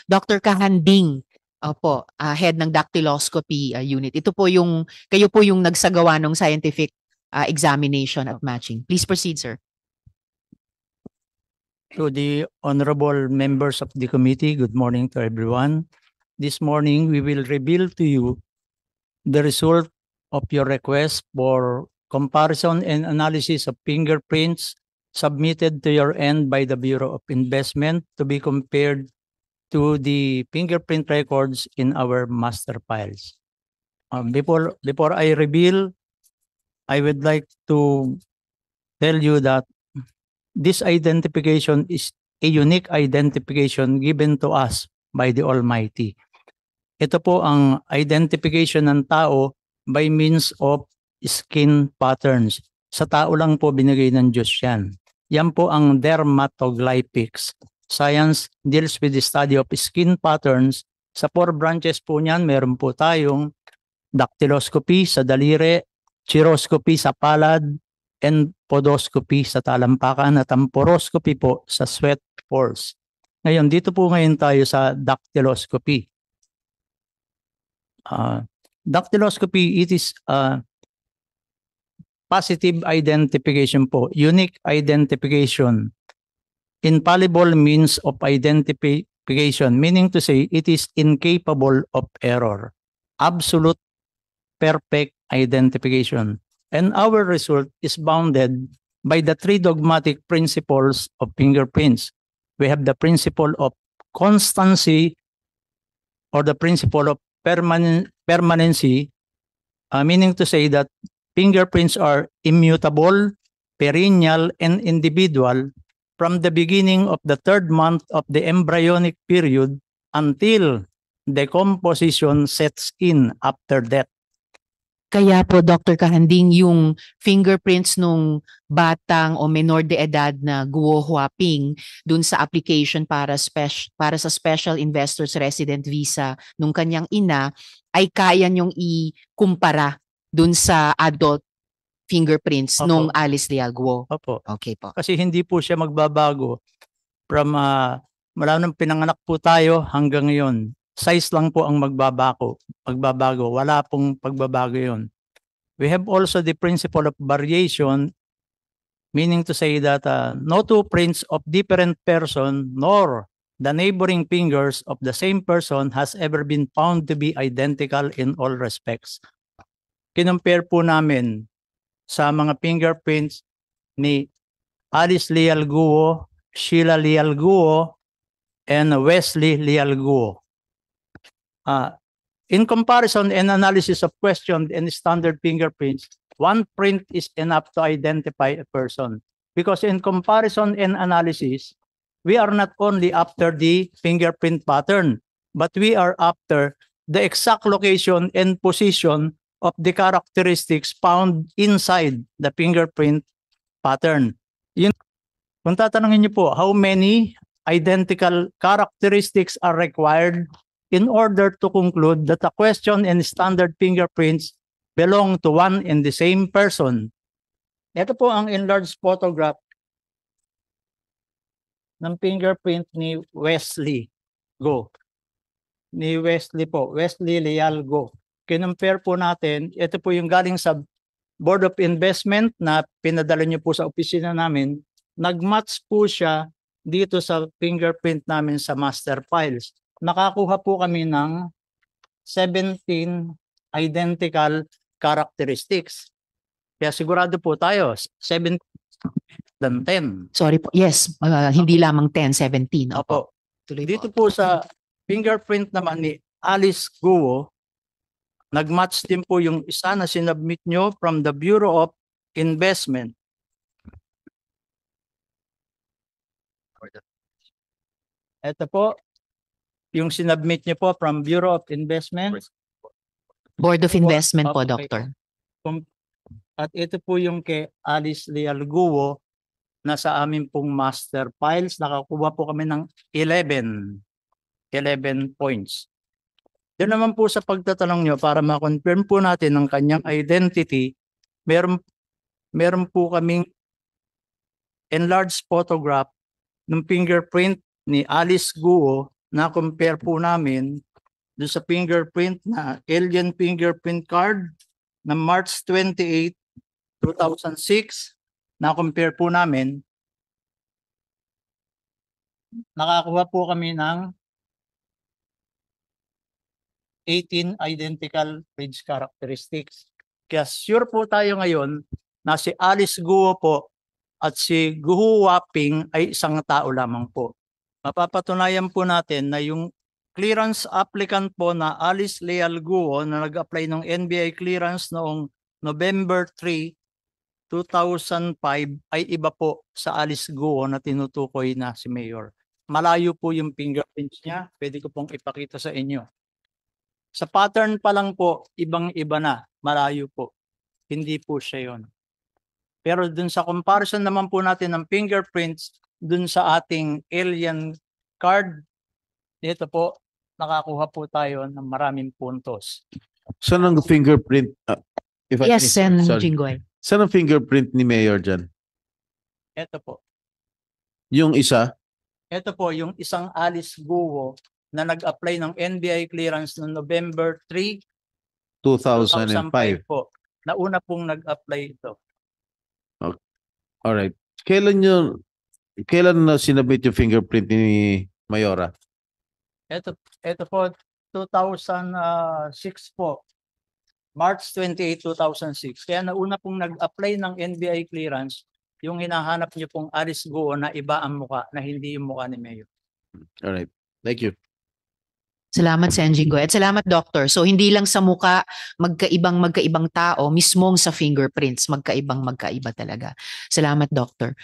Dr. Kahanding, opo, head ng dactyloscopy unit. Ito po yung, kayo po yung nagsagawa ng scientific examination at matching. Please proceed, sir. To the honorable members of the committee, good morning to everyone. This morning, we will reveal to you the result of your request for comparison and analysis of fingerprints submitted to your end by the Bureau of Investment to be compared to the fingerprint records in our master files. Before I reveal, I would like to tell you that this identification is a unique identification given to us by the Almighty. Ito po ang identification ng tao by means of skin patterns. Sa tao lang po binigay ng Diyos yan. Yan po ang dermatoglyphics. Science deals with the study of skin patterns. Sa 4 branches po niyan, meron po tayong dactyloscopy sa daliri, chiroscopy sa palad, and podoscopy sa talampakan at ang poroscopy po sa sweat pores. Ngayon, dito po ngayon tayo sa dactyloscopy. Dactyloscopy, it is positive identification po, unique identification, infallible means of identification, meaning to say it is incapable of error, absolute perfect identification. And our result is bounded by the 3 dogmatic principles of fingerprints. We have the principle of constancy or the principle of permanency, meaning to say that fingerprints are immutable, perennial, and individual from the beginning of the 3rd month of the embryonic period until decomposition sets in after death. Kaya po, Dr. Kahanding, yung fingerprints nung batang o menor de edad na Guo Huaping dun sa application para sa Special Investors Resident Visa nung kanyang ina ay kaya niyong ikumpara dun sa adult fingerprints Opo. nung Alice Leal Guo. Opo. Okay po. Kasi hindi po siya magbabago from mula nung pinanganak po tayo hanggang ngayon. Size lang po ang magbabago. Wala pong pagbabago yun. We have also the principle of variation, meaning to say that no 2 prints of different person nor the neighboring fingers of the same person has ever been found to be identical in all respects. Kinumpare po namin sa mga fingerprints ni Alice Leal Guo, Sheila Leal Guo, and Wesley Leal Guo. In comparison and analysis of questioned and standard fingerprints, 1 print is enough to identify a person. Because in comparison and analysis, we are not only after the fingerprint pattern, but we are after the exact location and position of the characteristics found inside the fingerprint pattern. Kung tatanungin niyo po, how many identical characteristics are required in order to conclude that the question and standard fingerprints belong to one and the same person? Ito po ang enlarged photograph ng fingerprint ni Wesley Go. Ni Wesley po, Wesley Leal Go. Kinumpare po natin, ito po yung galing sa Board of Investment na pinadala niyo po sa opisina namin. Nag-match po siya dito sa fingerprint namin sa master files. Nakakuha po kami ng 17 identical characteristics. Kaya sigurado po tayo, 7 than 10. Sorry po. Yes, hindi lamang 10, 17. Opo. Tuloy Dito po. po sa fingerprint naman ni Alice Guo, nag-match din po yung isa na sinubmit nyo from the Bureau of Investment. Ito po, yung sinubmit nyo po from Bureau of Investment. Board of Investment po, Okay. Doctor. At ito po yung kay Alice Leal Guo na sa amin pong master files. Nakakuha po kami ng 11 points. Doon naman po sa pagtatanong nyo, para ma-confirm po natin ang kanyang identity, meron po kaming enlarged photograph ng fingerprint ni Alice Guo na-compare po namin doon sa fingerprint na alien fingerprint card na March 28, 2006, na-compare po namin, nakakuha po kami ng 18 identical page characteristics. Kaya sure po tayo ngayon na si Alice Guo po at si Guo Waping ay isang tao lamang po. Mapapatunayan po natin na yung clearance applicant po na Alice Leal Guo na nag-apply ng NBI clearance noong November 3, 2005 ay iba po sa Alice Guo na tinutukoy na si Mayor. Malayo po yung fingerprints niya. Pwede ko pong ipakita sa inyo. Sa pattern pa lang po, ibang-iba na. Malayo po. Hindi po siya yon. Pero dun sa comparison naman po natin ng fingerprints dun sa ating alien card, dito po, nakakuha po tayo ng maraming puntos. Saan ang fingerprint? If I Yes, may- Sen. sorry. Jinggoy. Saan ang fingerprint ni Mayor dyan? Ito po. Yung isa? Ito po yung isang Alice Guo na nag-apply ng NBI clearance noong November 3, 2005 2005. po. Nauna pong nag-apply ito. Alright. Kailan na sinabit yung fingerprint ni Mayora? Ito po, 2006 po. March 28, 2006. Kaya nauna pong nag-apply ng NBI clearance, yung hinahanap niyo pong Alice Guo na iba ang muka, na hindi yung muka ni Mayor. Alright. Thank you. Salamat, Sen. Jinggoy. At salamat, Doctor. So, hindi lang sa muka, magkaibang tao, mismong sa fingerprints, magkaiba talaga. Salamat, Doctor.